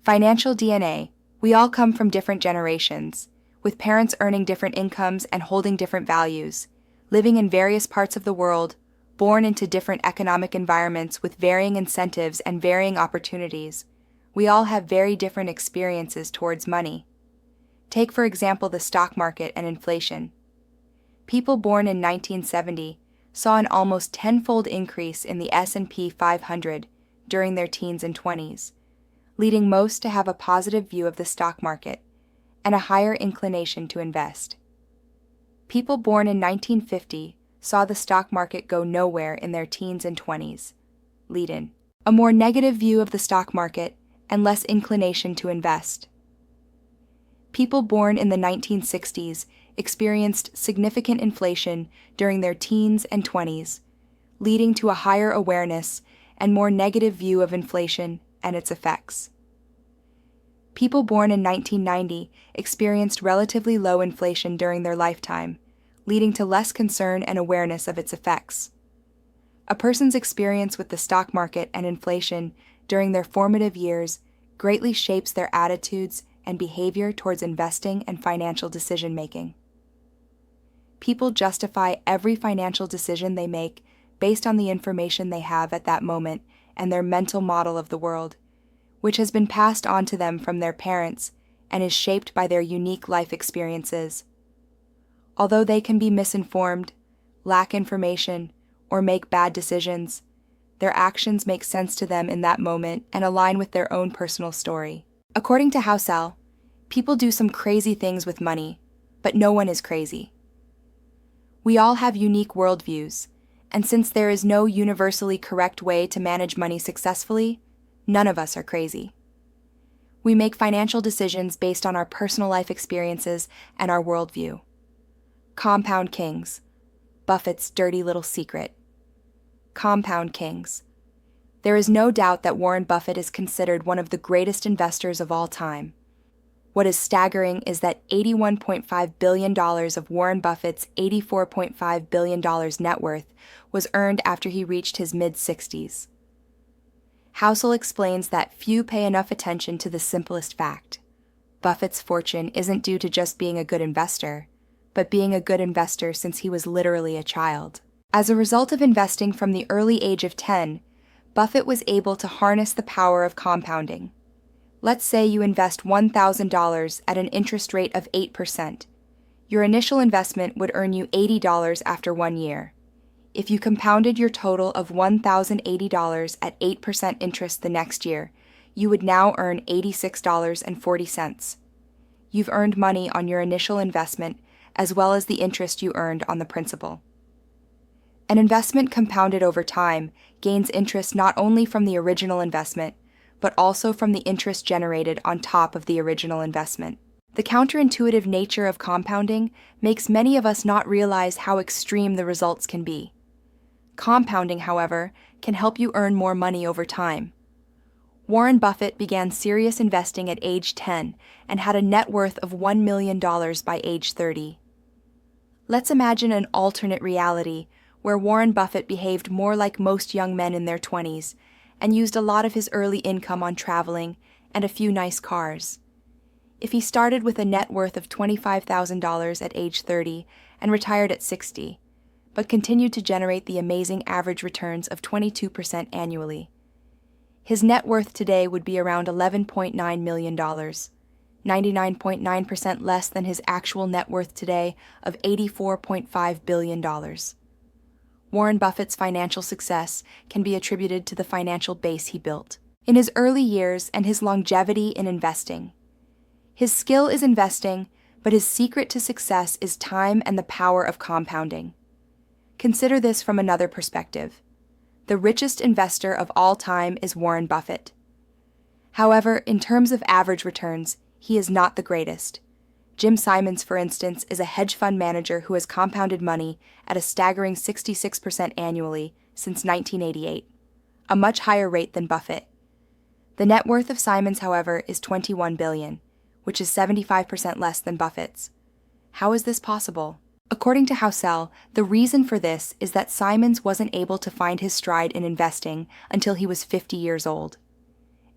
Financial DNA. We all come from different generations, with parents earning different incomes and holding different values, living in various parts of the world, born into different economic environments with varying incentives and varying opportunities. We all have very different experiences towards money. Take, for example, the stock market and inflation. People born in 1970 saw an almost tenfold increase in the S&P 500 during their teens and 20s, leading most to have a positive view of the stock market and a higher inclination to invest. People born in 1950 saw the stock market go nowhere in their teens and 20s, leading a more negative view of the stock market and less inclination to invest. People born in the 1960s experienced significant inflation during their teens and 20s, leading to a higher awareness and more negative view of inflation and its effects. People born in 1990 experienced relatively low inflation during their lifetime, leading to less concern and awareness of its effects. A person's experience with the stock market and inflation during their formative years greatly shapes their attitudes and behavior towards investing and financial decision-making. People justify every financial decision they make based on the information they have at that moment and their mental model of the world, which has been passed on to them from their parents and is shaped by their unique life experiences. Although they can be misinformed, lack information, or make bad decisions, their actions make sense to them in that moment and align with their own personal story. According to Housel, people do some crazy things with money, but no one is crazy. We all have unique worldviews, and since there is no universally correct way to manage money successfully, none of us are crazy. We make financial decisions based on our personal life experiences and our worldview. Compound Kings. Buffett's dirty little secret. Compound Kings. There is no doubt that Warren Buffett is considered one of the greatest investors of all time. What is staggering is that $81.5 billion of Warren Buffett's $84.5 billion net worth was earned after he reached his mid-60s. Housel explains that few pay enough attention to the simplest fact. Buffett's fortune isn't due to just being a good investor, but being a good investor since he was literally a child. As a result of investing from the early age of 10, Buffett was able to harness the power of compounding. Let's say you invest $1,000 at an interest rate of 8%. Your initial investment would earn you $80 after 1 year. If you compounded your total of $1,080 at 8% interest the next year, you would now earn $86.40. You've earned money on your initial investment as well as the interest you earned on the principal. An investment compounded over time gains interest not only from the original investment, but also from the interest generated on top of the original investment. The counterintuitive nature of compounding makes many of us not realize how extreme the results can be. Compounding, however, can help you earn more money over time. Warren Buffett began serious investing at age 10 and had a net worth of $1 million by age 30. Let's imagine an alternate reality where Warren Buffett behaved more like most young men in their 20s and used a lot of his early income on traveling and a few nice cars. If he started with a net worth of $25,000 at age 30 and retired at 60, but continued to generate the amazing average returns of 22% annually, his net worth today would be around $11.9 million, 99.9% less than his actual net worth today of $84.5 billion. Warren Buffett's financial success can be attributed to the financial base he built in his early years and his longevity in investing. His skill is investing, but his secret to success is time and the power of compounding. Consider this from another perspective. The richest investor of all time is Warren Buffett. However, in terms of average returns, he is not the greatest. Jim Simons, for instance, is a hedge fund manager who has compounded money at a staggering 66% annually since 1988, a much higher rate than Buffett. The net worth of Simons, however, is $21 billion, which is 75% less than Buffett's. How is this possible? According to Housel, the reason for this is that Simons wasn't able to find his stride in investing until he was 50 years old.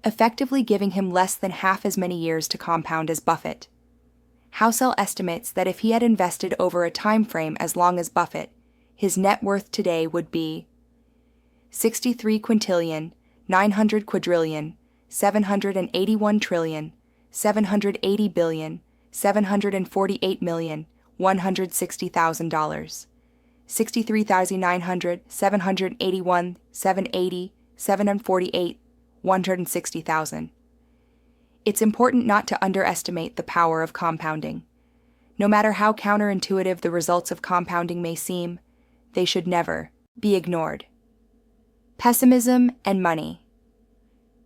effectively giving him less than half as many years to compound as Buffett. Housel estimates that if he had invested over a time frame as long as Buffett, his net worth today would be 63 quintillion, 900 quadrillion, 781 trillion, 780 billion, 748 million, $160,000. 63,900, 781, 780, 748, 160,000. It's important not to underestimate the power of compounding. No matter how counterintuitive the results of compounding may seem, they should never be ignored. Pessimism and money.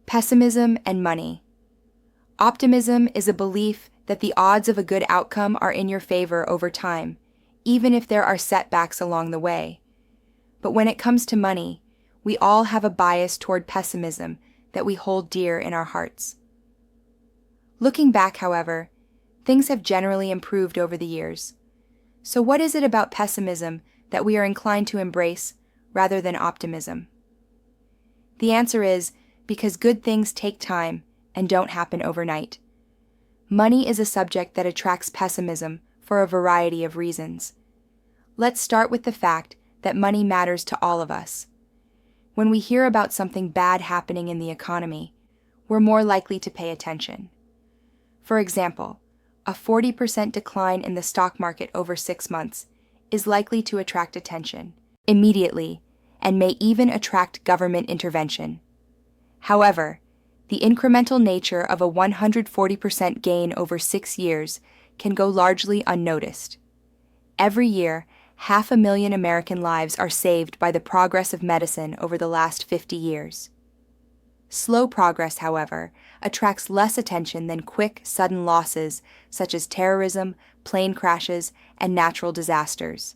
Pessimism and money. Optimism is a belief that the odds of a good outcome are in your favor over time, even if there are setbacks along the way. But when it comes to money, we all have a bias toward pessimism that we hold dear in our hearts. Looking back, however, things have generally improved over the years. So what is it about pessimism that we are inclined to embrace rather than optimism? The answer is because good things take time and don't happen overnight. Money is a subject that attracts pessimism for a variety of reasons. Let's start with the fact that money matters to all of us. When we hear about something bad happening in the economy, we're more likely to pay attention. For example, a 40% decline in the stock market over 6 months is likely to attract attention immediately and may even attract government intervention. However, the incremental nature of a 140% gain over 6 years can go largely unnoticed. Every year, 500,000 American lives are saved by the progress of medicine over the last 50 years. Slow progress, however, attracts less attention than quick, sudden losses such as terrorism, plane crashes, and natural disasters.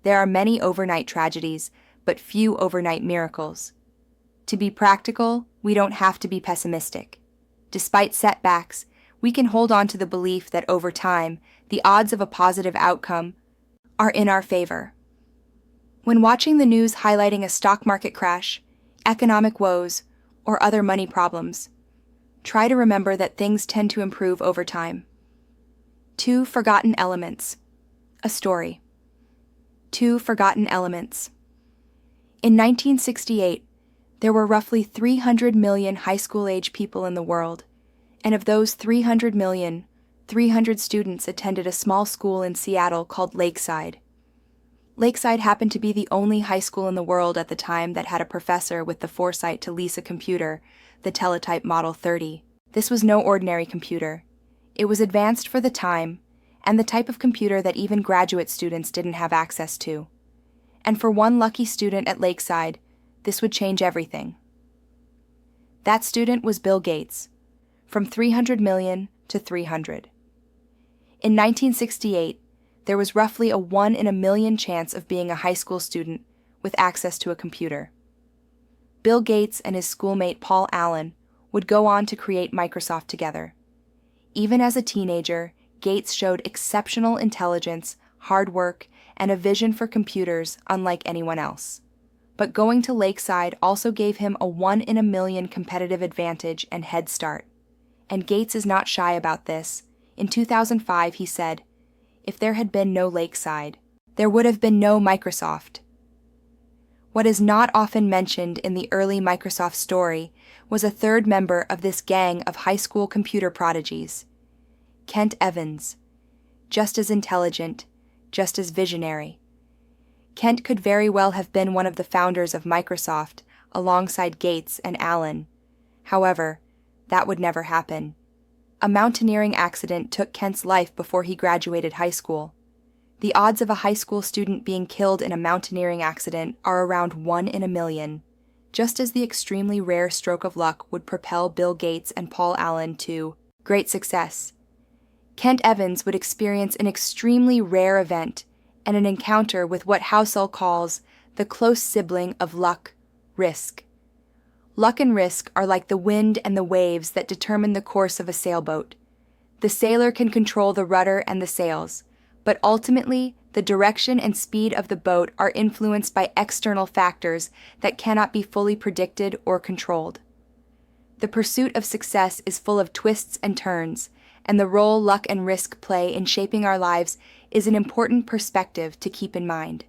There are many overnight tragedies, but few overnight miracles. To be practical, we don't have to be pessimistic. Despite setbacks, we can hold on to the belief that over time, the odds of a positive outcome are in our favor. When watching the news highlighting a stock market crash, economic woes, or other money problems, try to remember that things tend to improve over time. 2 forgotten elements. A story. 2 forgotten elements. In 1968, there were roughly 300 million high school-age people in the world, and of those 300 million, 300 students attended a small school in Seattle called Lakeside. Lakeside happened to be the only high school in the world at the time that had a professor with the foresight to lease a computer, the Teletype Model 30. This was no ordinary computer. It was advanced for the time, and the type of computer that even graduate students didn't have access to. And for one lucky student at Lakeside, this would change everything. That student was Bill Gates, from 300 million to 300. In 1968, there was roughly a 1 in a million chance of being a high school student with access to a computer. Bill Gates and his schoolmate Paul Allen would go on to create Microsoft together. Even as a teenager, Gates showed exceptional intelligence, hard work, and a vision for computers unlike anyone else. But going to Lakeside also gave him a 1 in a million competitive advantage and head start. And Gates is not shy about this. In 2005, he said, "If there had been no Lakeside, there would have been no Microsoft." What is not often mentioned in the early Microsoft story was a third member of this gang of high school computer prodigies, Kent Evans, just as intelligent, just as visionary. Kent could very well have been one of the founders of Microsoft alongside Gates and Allen. However, that would never happen. A mountaineering accident took Kent's life before he graduated high school. The odds of a high school student being killed in a mountaineering accident are around 1 in a million, just as the extremely rare stroke of luck would propel Bill Gates and Paul Allen to great success. Kent Evans would experience an extremely rare event and an encounter with what Housel calls the close sibling of luck, risk. Luck and risk are like the wind and the waves that determine the course of a sailboat. The sailor can control the rudder and the sails, but ultimately, the direction and speed of the boat are influenced by external factors that cannot be fully predicted or controlled. The pursuit of success is full of twists and turns, and the role luck and risk play in shaping our lives is an important perspective to keep in mind.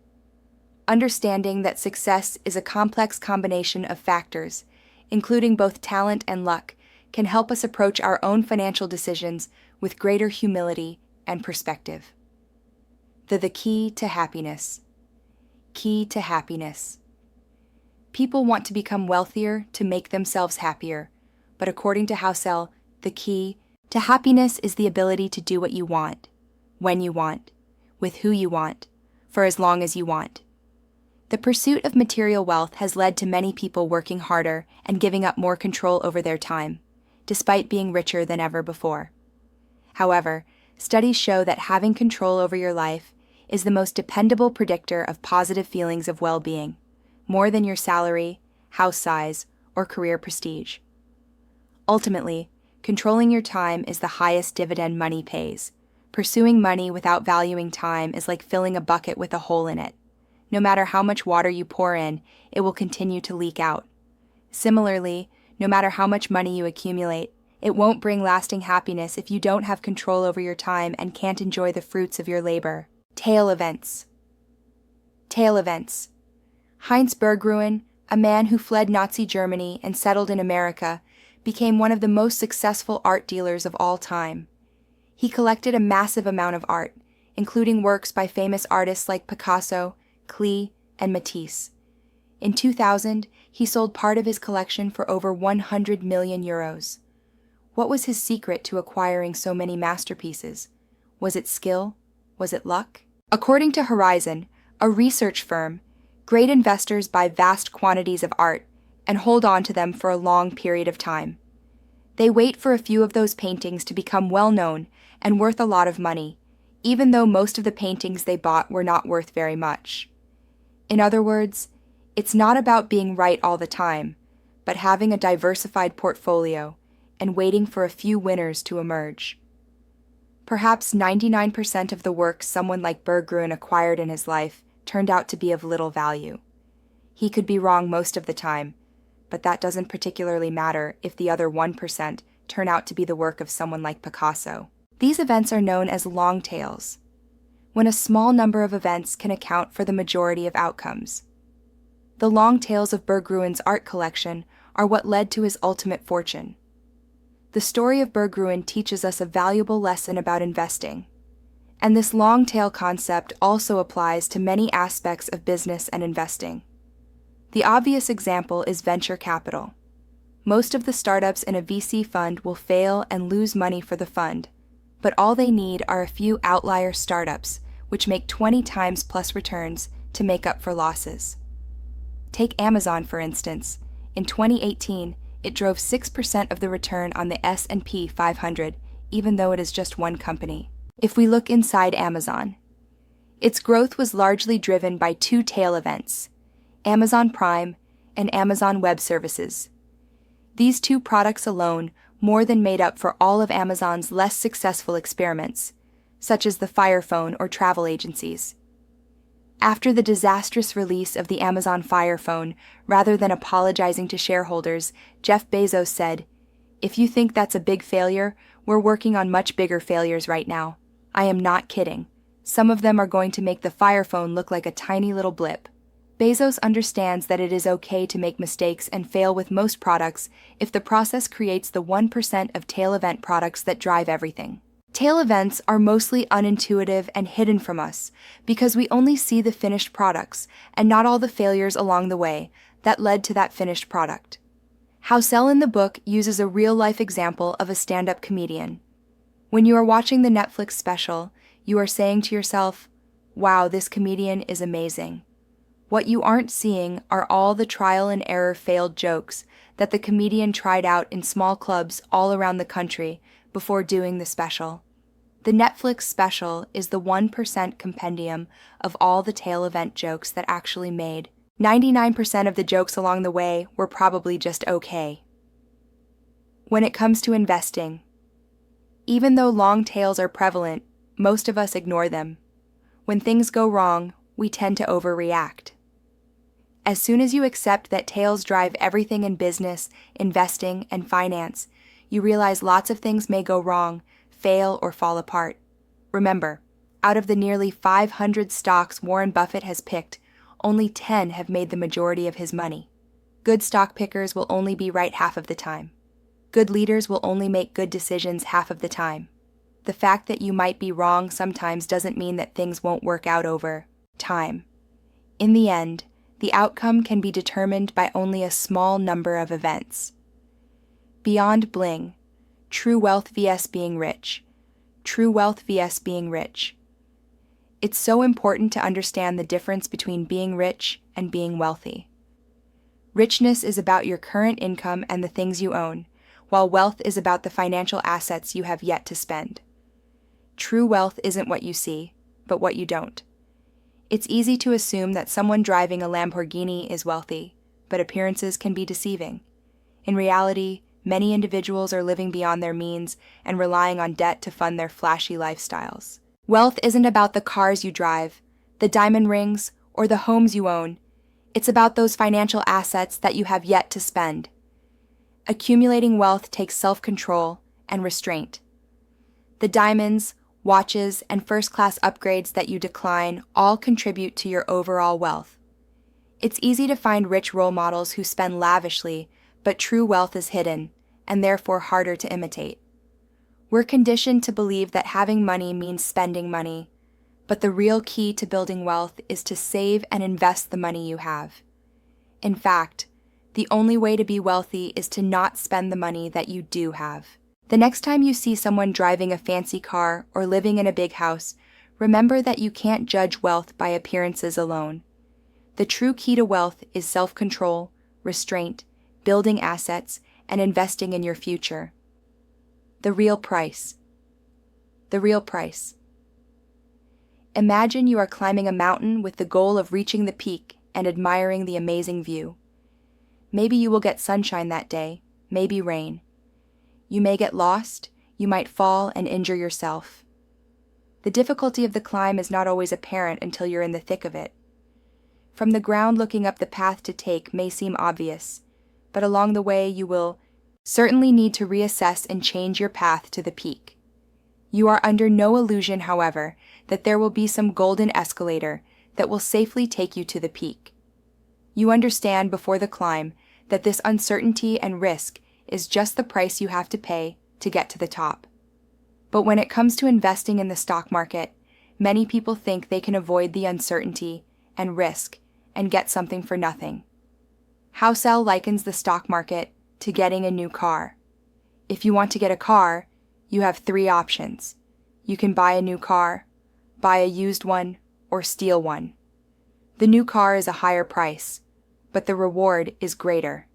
Understanding that success is a complex combination of factors, including both talent and luck, can help us approach our own financial decisions with greater humility and perspective. The key to happiness. Key to happiness. People want to become wealthier to make themselves happier, but according to Housel, the key to happiness is the ability to do what you want, when you want, with who you want, for as long as you want. The pursuit of material wealth has led to many people working harder and giving up more control over their time, despite being richer than ever before. However, studies show that having control over your life is the most dependable predictor of positive feelings of well-being, more than your salary, house size, or career prestige. Ultimately, controlling your time is the highest dividend money pays. Pursuing money without valuing time is like filling a bucket with a hole in it. No matter how much water you pour in, it will continue to leak out. Similarly, no matter how much money you accumulate, it won't bring lasting happiness if you don't have control over your time and can't enjoy the fruits of your labor. Tail events. Tail events. Heinz Berggruen, a man who fled Nazi Germany and settled in America, became one of the most successful art dealers of all time. He collected a massive amount of art, including works by famous artists like Picasso, Klee, and Matisse. In 2000, he sold part of his collection for over 100 million euros. What was his secret to acquiring so many masterpieces? Was it skill? Was it luck? According to Horizon, a research firm, great investors buy vast quantities of art and hold on to them for a long period of time. They wait for a few of those paintings to become well-known and worth a lot of money, even though most of the paintings they bought were not worth very much. In other words, it's not about being right all the time, but having a diversified portfolio and waiting for a few winners to emerge. Perhaps 99% of the works someone like Berggruen acquired in his life turned out to be of little value. He could be wrong most of the time, but that doesn't particularly matter if the other 1% turn out to be the work of someone like Picasso. These events are known as long tails, when a small number of events can account for the majority of outcomes. The long tails of Berggruen's art collection are what led to his ultimate fortune. The story of Berggruen teaches us a valuable lesson about investing, and this long tail concept also applies to many aspects of business and investing. The obvious example is venture capital. Most of the startups in a VC fund will fail and lose money for the fund, but all they need are a few outlier startups which make 20 times plus returns to make up for losses. Take Amazon, for instance. In 2018, it drove 6% of the return on the S&P 500, even though it is just one company. If we look inside Amazon, its growth was largely driven by two tail events, Amazon Prime and Amazon Web Services. These two products alone more than made up for all of Amazon's less successful experiments, such as the Fire Phone or travel agencies. After the disastrous release of the Amazon Fire Phone, rather than apologizing to shareholders, Jeff Bezos said, "If you think that's a big failure, we're working on much bigger failures right now. I am not kidding. Some of them are going to make the Fire Phone look like a tiny little blip." Bezos understands that it is okay to make mistakes and fail with most products if the process creates the 1% of tail event products that drive everything. Tail events are mostly unintuitive and hidden from us because we only see the finished products and not all the failures along the way that led to that finished product. Housel in the book uses a real-life example of a stand-up comedian. When you are watching the Netflix special, you are saying to yourself, "Wow, this comedian is amazing." What you aren't seeing are all the trial and error failed jokes that the comedian tried out in small clubs all around the country before doing the special. The Netflix special is the 1% compendium of all the tail event jokes that actually made. 99% of the jokes along the way were probably just okay. When it comes to investing, even though long tails are prevalent, most of us ignore them. When things go wrong, we tend to overreact. As soon as you accept that tails drive everything in business, investing, and finance, you realize lots of things may go wrong, fail, or fall apart. Remember, out of the nearly 500 stocks Warren Buffett has picked, only 10 have made the majority of his money. Good stock pickers will only be right half of the time. Good leaders will only make good decisions half of the time. The fact that you might be wrong sometimes doesn't mean that things won't work out over time. In the end, the outcome can be determined by only a small number of events. Beyond bling, true wealth vs being rich. True wealth vs being rich. It's so important to understand the difference between being rich and being wealthy. Richness is about your current income and the things you own, while wealth is about the financial assets you have yet to spend. True wealth isn't what you see, but what you don't. It's easy to assume that someone driving a Lamborghini is wealthy, but appearances can be deceiving. In reality, many individuals are living beyond their means and relying on debt to fund their flashy lifestyles. Wealth isn't about the cars you drive, the diamond rings, or the homes you own. It's about those financial assets that you have yet to spend. Accumulating wealth takes self-control and restraint. The diamonds, watches, and first-class upgrades that you decline all contribute to your overall wealth. It's easy to find rich role models who spend lavishly, but true wealth is hidden, and therefore harder to imitate. We're conditioned to believe that having money means spending money, but the real key to building wealth is to save and invest the money you have. In fact, the only way to be wealthy is to not spend the money that you do have. The next time you see someone driving a fancy car or living in a big house, remember that you can't judge wealth by appearances alone. The true key to wealth is self-control, restraint, building assets, and investing in your future. The real price. The real price. Imagine you are climbing a mountain with the goal of reaching the peak and admiring the amazing view. Maybe you will get sunshine that day, maybe rain. You may get lost, you might fall and injure yourself. The difficulty of the climb is not always apparent until you're in the thick of it. From the ground, looking up the path to take may seem obvious, but along the way you will certainly need to reassess and change your path to the peak. You are under no illusion, however, that there will be some golden escalator that will safely take you to the peak. You understand before the climb that this uncertainty and risk is just the price you have to pay to get to the top. But when it comes to investing in the stock market, many people think they can avoid the uncertainty and risk and get something for nothing. Housel likens the stock market to getting a new car. If you want to get a car, you have 3 options. You can buy a new car, buy a used one, or steal one. The new car is a higher price, but the reward is greater.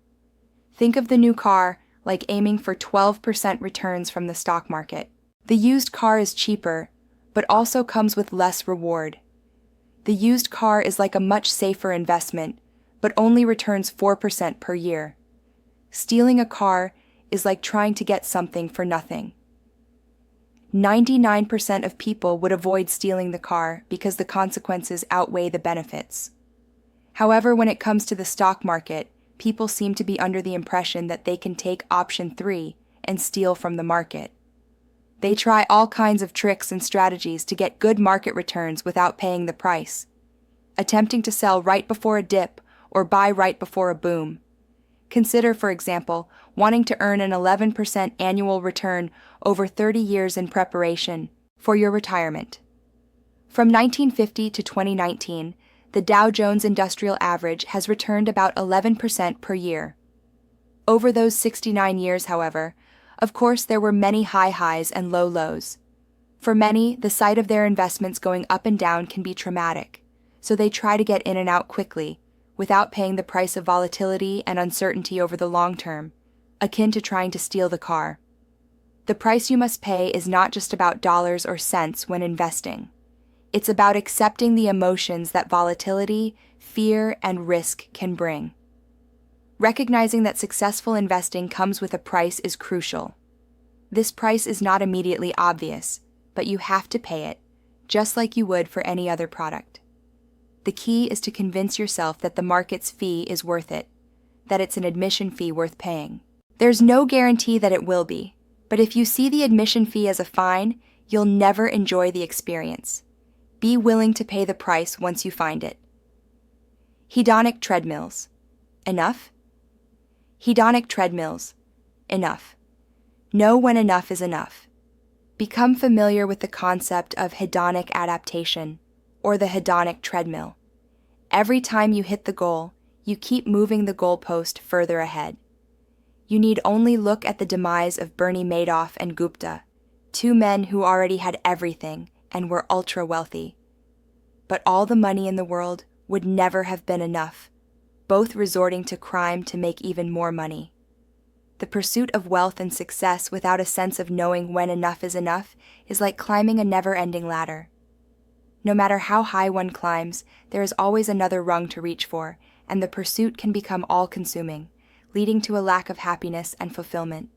Think of the new car like aiming for 12% returns from the stock market. The used car is cheaper, but also comes with less reward. The used car is like a much safer investment, but only returns 4% per year. Stealing a car is like trying to get something for nothing. 99% of people would avoid stealing the car because the consequences outweigh the benefits. However, when it comes to the stock market, people seem to be under the impression that they can take option 3 and steal from the market. They try all kinds of tricks and strategies to get good market returns without paying the price, attempting to sell right before a dip or buy right before a boom. Consider, for example, wanting to earn an 11% annual return over 30 years in preparation for your retirement. From 1950 to 2019, the Dow Jones Industrial Average has returned about 11% per year. Over those 69 years, however, of course there were many high highs and low lows. For many, the sight of their investments going up and down can be traumatic, so they try to get in and out quickly, without paying the price of volatility and uncertainty over the long term, akin to trying to steal the car. The price you must pay is not just about dollars or cents when investing. It's about accepting the emotions that volatility, fear, and risk can bring. Recognizing that successful investing comes with a price is crucial. This price is not immediately obvious, but you have to pay it, just like you would for any other product. The key is to convince yourself that the market's fee is worth it, that it's an admission fee worth paying. There's no guarantee that it will be, but if you see the admission fee as a fine, you'll never enjoy the experience. Be willing to pay the price once you find it. Hedonic treadmills. Enough? Hedonic treadmills. Enough. Know when enough is enough. Become familiar with the concept of hedonic adaptation, or the hedonic treadmill. Every time you hit the goal, you keep moving the goalpost further ahead. You need only look at the demise of Bernie Madoff and Gupta, two men who already had everything and were ultra wealthy. But all the money in the world would never have been enough, both resorting to crime to make even more money. The pursuit of wealth and success without a sense of knowing when enough is like climbing a never-ending ladder. No matter how high one climbs, there is always another rung to reach for, and the pursuit can become all-consuming, leading to a lack of happiness and fulfillment.